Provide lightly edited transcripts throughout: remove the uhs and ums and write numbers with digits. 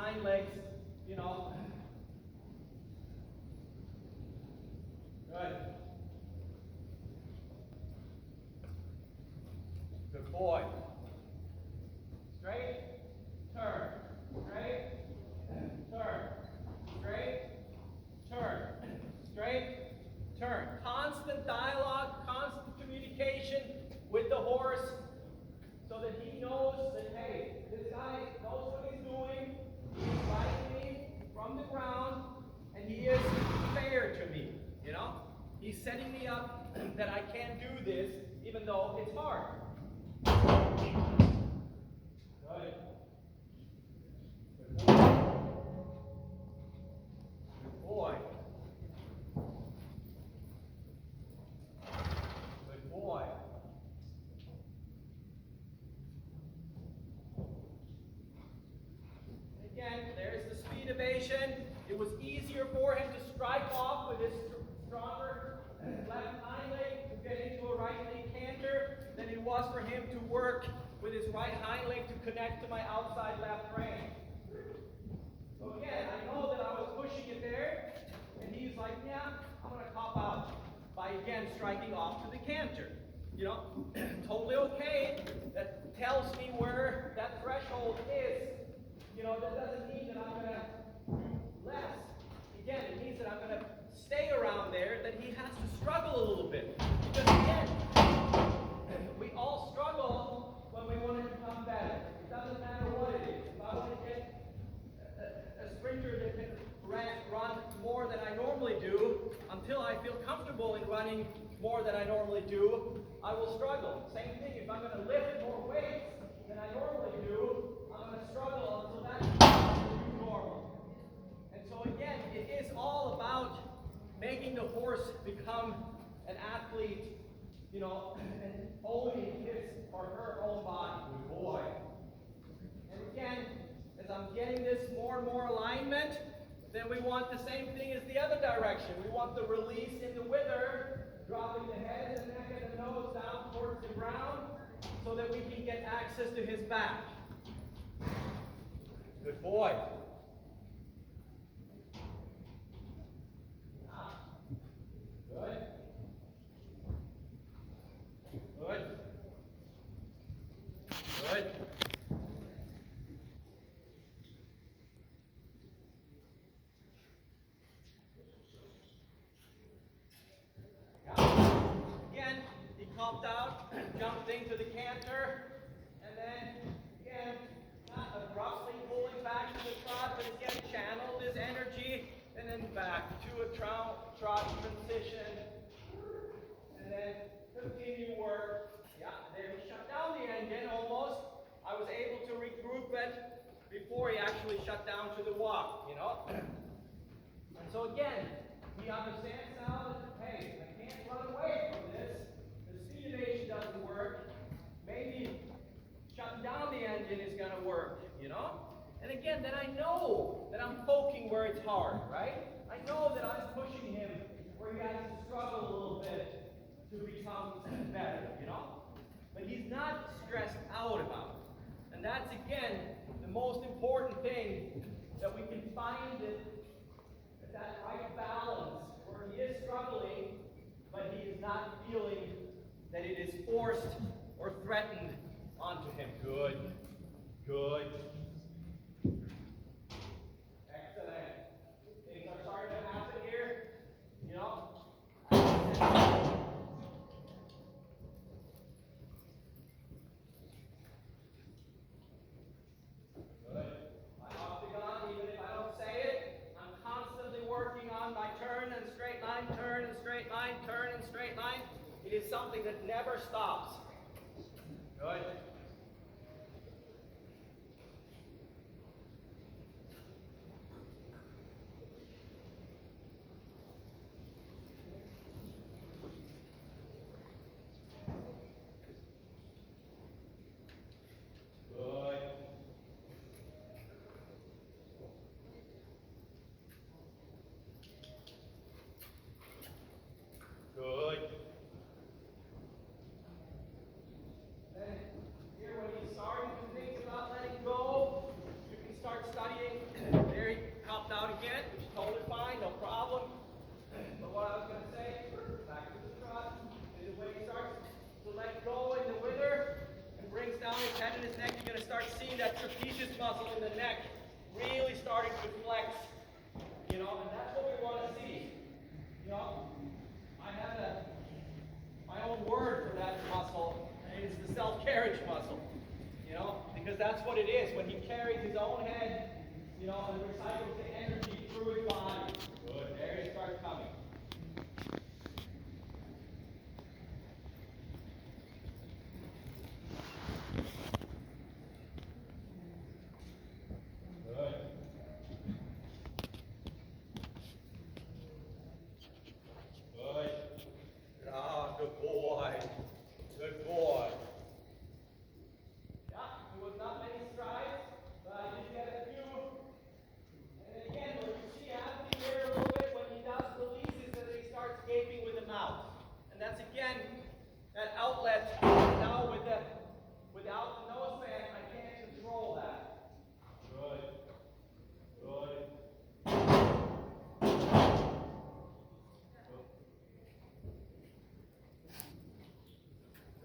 hind legs, you know. Good. Good boy. Straight, turn, straight, turn, straight, turn, straight, turn. Constant dialogue, constant communication with the horse so that he knows that, hey, this guy knows what he's doing. He's fighting me from the ground, and he is fair to me, you know? He's setting me up that I can do this even though it's hard. Good. Good boy. Good boy. Again, there's the speed evasion. It was easier for him to strike off with his stronger left hind leg to get into a right leg canter than it was for him to work with his right hind leg to connect to my outside left rein. So again, I know that I was pushing it there, and he's like, yeah, I'm going to cop out by again striking off to the canter. You know, totally okay. That tells me where that threshold is. You know, that doesn't mean that I'm going to do less. Again, it means that I'm going to stay around there, that he has to struggle a little bit. Because again, we all struggle when we want to become better. It doesn't matter what it is. If I want to get a sprinter that can run more than I normally do, until I feel comfortable in running more than I normally do, I will struggle. Same thing, if I'm going to lift more weights than I normally do, I'm going to struggle until that's normal. And so again, it is all about making the horse become an athlete, you know, and owning his or her own body. Good boy. And again, as I'm getting this more and more alignment, then we want the same thing as the other direction. We want the release in the wither, dropping the head and the neck and the nose down towards the ground so that we can get access to his back. Good boy. Good. Good. Good. Again, he copped out, jumped into the canter, and then again, not abruptly pulling back to the trot, but again, channeled his energy, and then back to a trot transition, and then continue work. Yeah, there he shut down the engine almost. I was able to regroup it before he actually shut down to the walk, you know. And so again, he understands now that, hey, I can't run away from this. The speed evasion doesn't work. Maybe shutting down the engine is going to work, you know. And again, then I know that I'm poking where it's hard, right? I know that I'm pushing him where he has to struggle a little bit to become better, you know? But he's not stressed out about it. And that's, again, the most important thing, that we can find that right balance where he is struggling, but he is not feeling that it is forced or threatened onto him. Good. Good. Excellent. Things are starting to happen here, you know? It is something that never stops. Good. Good. trapezius muscle in the neck really starting to flex, you know, and that's what we want to see. You know, I have my own word for that muscle, and it's the self-carriage muscle, you know, because that's what it is. When he carries his own head, you know, and recycles the energy through his body. Good. There he starts coming. Good. Good. Ah, good boy. Good boy. Yeah, it was not many strides, but I did get a few. And again, what you see happening here a little bit when he does release is that he starts gaping with the mouth. And that's again, that outlet. Now without the nose band, I can't control that. Good. Good.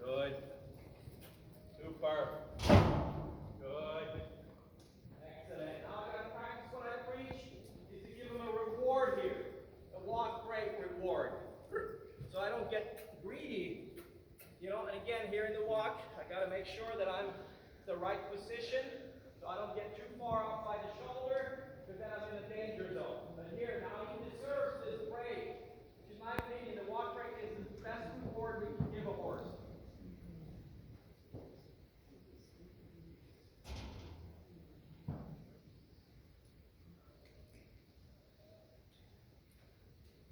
Good. Super. Good. Excellent. Now I gotta practice what I preach is to give him a reward here. A walk break reward. So I don't get greedy. You know, and again here in the walk, I gotta make sure that I'm in the right position so I don't get too far off by the shoulder, because then I'm in a danger zone. But here now he deserves this break. In my opinion, the walk break is the best reward we can give a horse.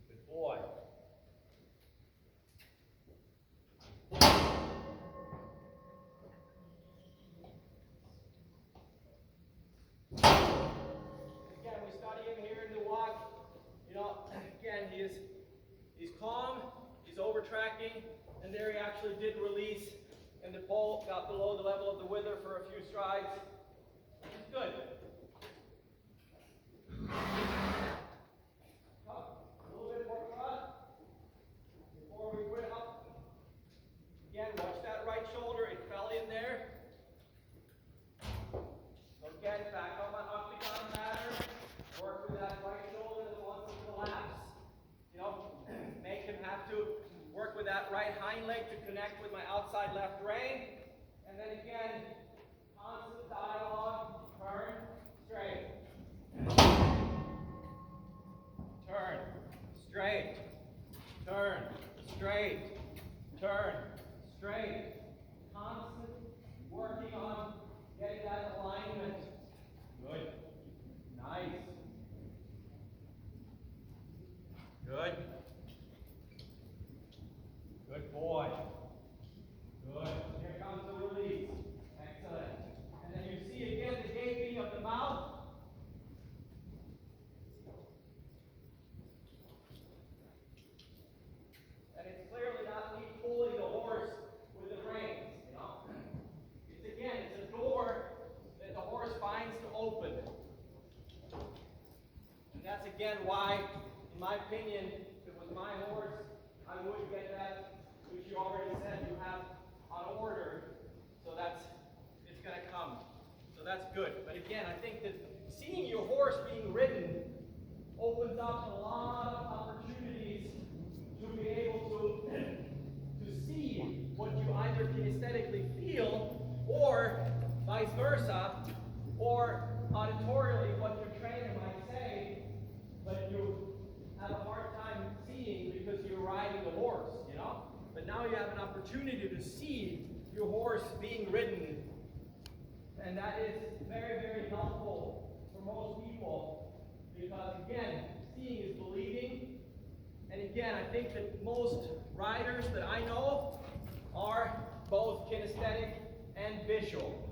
Good boy. Again, we study him here in the walk. You know, again, he's calm, he's over tracking, and there he actually did release, and the pole got below the level of the wither for a few strides. It's good. Up, a little bit more trot before we quit up. Again, watch that right shoulder, it fell in there. So again, back on my octagon pattern, work with that right shoulder that wants to collapse. You know, make him have to work with that right hind leg to connect with my outside left rein. And then again, constant dialogue, turn, straight. Turn, straight. Turn, straight. Turn, straight. Constant working on getting that alignment. Good. Nice. Good. Good boy. Good. Here comes the release. Excellent. And then you see again the gaping of the mouth. And it's clearly not me pulling the horse with the reins, you know. It's a door that the horse finds to open. And that's again why, in my opinion, if it was my horse, I would get that, which you already said you have on order. So it's going to come. So that's good. But again, I think that seeing your horse being ridden opens up a lot of opportunities to be able to see what you either kinesthetically feel, or vice versa, or auditorially what your trainer might say, but you have a hard time seeing because you're riding the horse, you know? But now you have an opportunity to see your horse being ridden, and that is very, very helpful for most people, because again, seeing is believing. And again, I think that most riders that I know are both kinesthetic and visual.